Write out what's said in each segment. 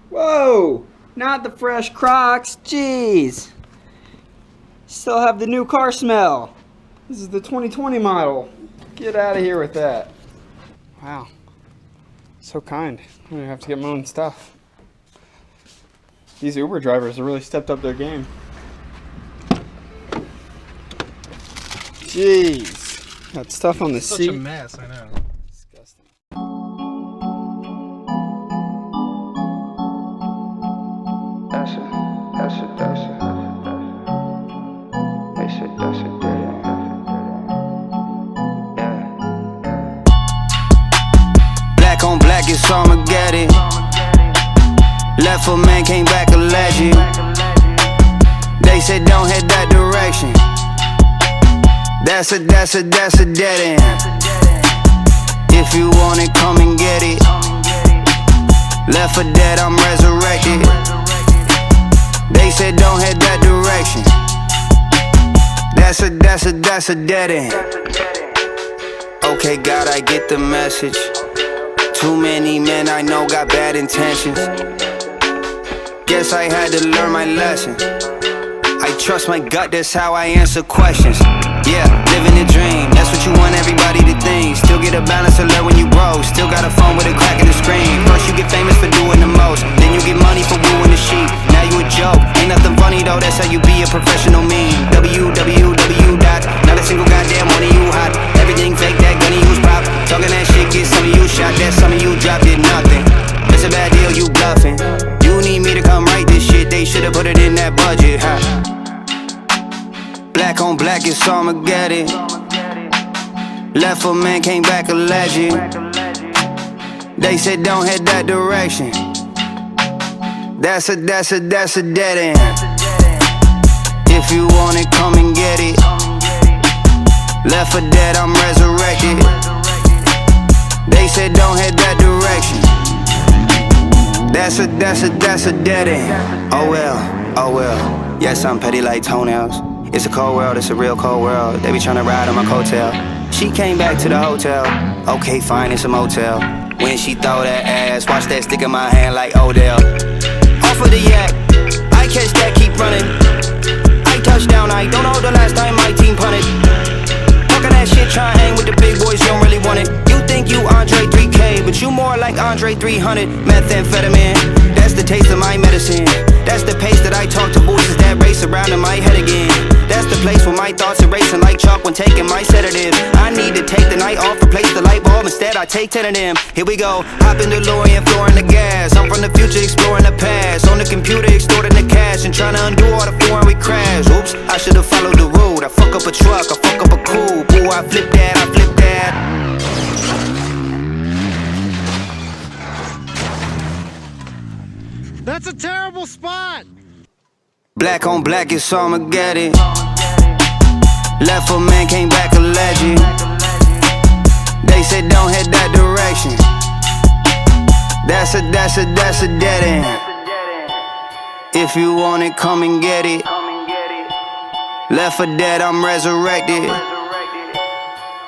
Whoa! Not the fresh Crocs. Jeez. Still have the new car smell. This is the 2020 model. Get out of here with that. Wow. So kind. I don't even have to get my own stuff. These Uber drivers have really stepped up their game. Jeez. Got stuff on the seat. Such a mess, I know. Disgusting. Black on black, it's Armageddon. Left a man, came back a legend. They said don't head that direction. That's a dead end. If you want it, come and get it. Left for dead, I'm resurrected. They said don't head that direction. That's a dead end. Okay, God, I get the message. Too many men I know got bad intentions. Guess I had to learn my lesson. I trust my gut, that's how I answer questions. Yeah, living a dream, that's what you want everybody to think. Still get a balance alert when you broke. Still got a phone with a crack in the screen. First you get famous for doing the most, then you get money for wooing the sheep. Now you a joke, ain't nothing funny though, that's how you be a professional meme. www. Not a single goddamn one of you hot. Everything fake, that gunny use pop. Talking that shit, get some of you shot, that some of you dropped it nothing. It's a bad deal, you bluffing. You need me to come write this shit, they should've put it in that budget, huh? Black on black, it's Armageddon. Left a man, came back a legend. They said don't head that direction. That's a dead end. If you want it, come and get it. Left for dead, I'm resurrected. They said don't head that direction. That's a dead end. Oh well. Yes, I'm petty like toenails. It's a cold world, it's a real cold world. They be tryna ride on my coattail. She came back to the hotel. Okay, fine, it's a motel. When she throw that ass, watch that stick in my hand like Odell. Off of the yak, I catch that, keep running. I touchdown, I don't know the last time my team punted. Talking that shit, try and hang with the big boys, you don't really want it. You think you Andre 3K, but you more like Andre 300. Methamphetamine, that's the taste of my medicine. That's the pace that I talk to voices that race around in my head again. That's the place where my thoughts are racing like chalk when taking my sedative. I need to take the night off, replace the light bulb, instead I take 10 of them. Here we go, hop in the DeLorean, flooring the gas. I'm from the future, exploring the past. On the computer, extorting the cash and trying to undo all the foreign we crash. Oops, I should've followed the road. I fuck up a truck, I fuck up a coupe. Ooh, I flip that, I flip that. That's a terrible spot! Black on black, it's Armageddon. Left a man, came back a legend. They said don't head that direction. That's a dead end. If you want it, come and get it. Left for dead, I'm resurrected.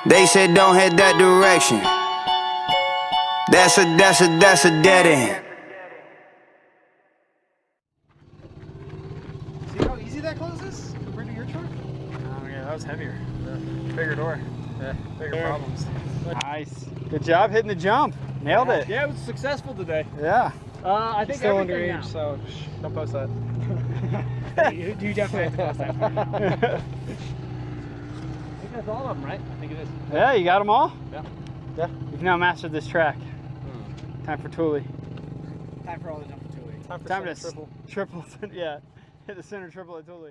They said don't head that direction. That's a dead end. See how easy that closes compared to your truck? Oh yeah, that was heavier. Bigger door. Yeah, Bigger problems. Nice. Good job hitting the jump. Nailed it. Yeah, it was successable today. Yeah. I think Still everything underage, now. so don't post that. You definitely have to post that. I think that's all of them, right? I think it is. Yeah, you got them all? Yeah. Yeah. You've now mastered this track. Time for Thule. Time for all the jump for Thule. Time to triple. Yeah. Hit the center triple at Thule.